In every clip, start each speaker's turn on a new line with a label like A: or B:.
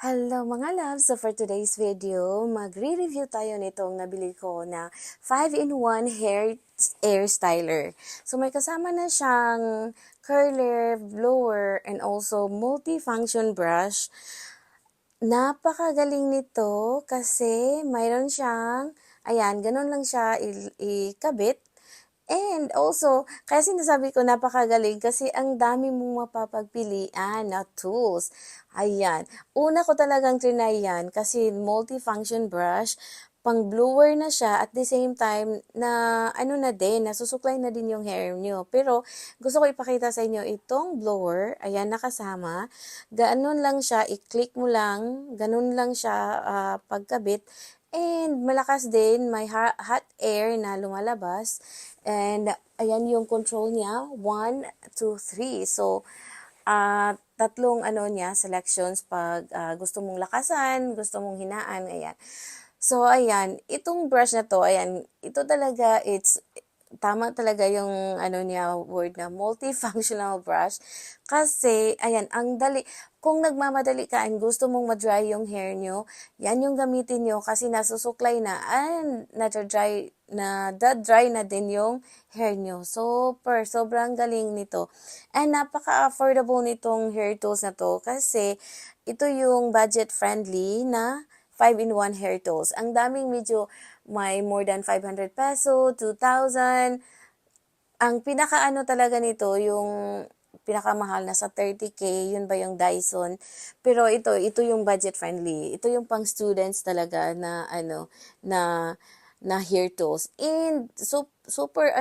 A: Hello mga loves! So for today's video, magre-review tayo nitong nabili ko na 5-in-1 air styler. So may kasama na siyang curler, blower, and also multi-function brush. Napakagaling nito kasi mayroon siyang, ayan, ganun lang siya ikabit. And also, kaya sinasabi ko napakagaling kasi ang dami mong mapapagpilian na tools. Ayan. Una ko talagang trinay yan kasi multifunction brush, pang blower na siya at the same time na ano na din, nasusuklay na din yung hair nyo. Pero gusto ko ipakita sa inyo itong blower, ayan nakasama. Ganun lang siya, i-click mo lang, ganun lang siya pagkabit. And malakas din, may hot air na lumalabas. And ayan yung control niya, 1, 2, 3. So, tatlong niya, selections pag gusto mong lakasan, gusto mong hinaan, ayan. So, ayan, itong brush na to, ayan, ito talaga, tama talaga yung niya word na multifunctional brush kasi ayan ang dali kung nagmamadali ka and gusto mong ma-dry yung hair nyo, yan yung gamitin nyo kasi nasusuklay na and na-dry na din yung hair nyo. Sobrang galing nito. And napaka-affordable nitong hair tools na to kasi ito yung budget-friendly na 5-in-1 hair tools. Ang daming medyo may more than 500 peso, 2,000. Ang pinaka talaga nito, yung pinakamahal na sa 30K, yun ba yung Dyson. Pero ito yung budget friendly. Ito yung pang students talaga na na hair tools. And super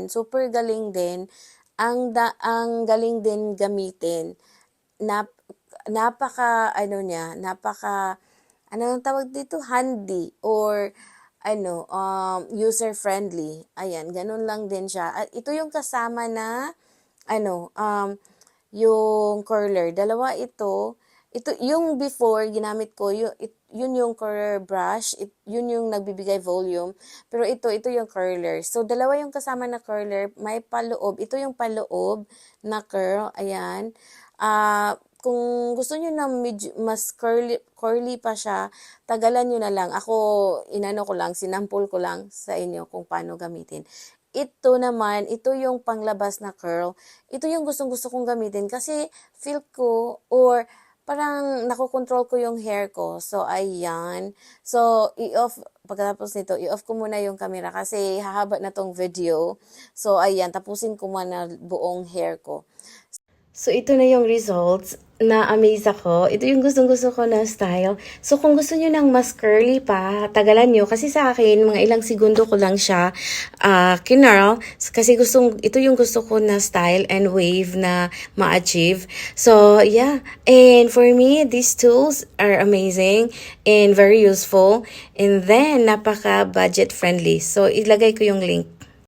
A: super galing din. Ang galing din gamitin. Napaka ang tawag dito, handy or user-friendly. Ayan, ganun lang din siya. At ito yung kasama na, yung curler. Dalawa ito. Ito, yung before, ginamit ko, yun yung curler brush. Yun yung nagbibigay volume. Pero ito yung curler. So, dalawa yung kasama na curler. May paloob. Ito yung paloob na curl. Ayan. Kung gusto niyo na mas curly pa siya, tagalan niyo na lang. Ako, sinampol ko lang sa inyo kung paano gamitin. Ito naman, ito yung panglabas na curl. Ito yung gustong-gusto kong gamitin kasi feel ko or parang nakokontrol ko yung hair ko. So, ayan. So, pagkatapos nito, i-off ko muna yung camera kasi hahaba na tong video. So, ayan, tapusin ko muna buong hair ko. So, ito na yung results. Na-amaze ako. Ito yung gustong-gusto ko na style. So, kung gusto nyo ng mas curly pa, tagalan nyo. Kasi sa akin, mga ilang segundo ko lang siya kinurl. Kasi ito yung gusto ko na style and wave na ma-achieve. So, yeah. And for me, these tools are amazing and very useful. And then, napaka-budget friendly. So, ilagay ko yung link.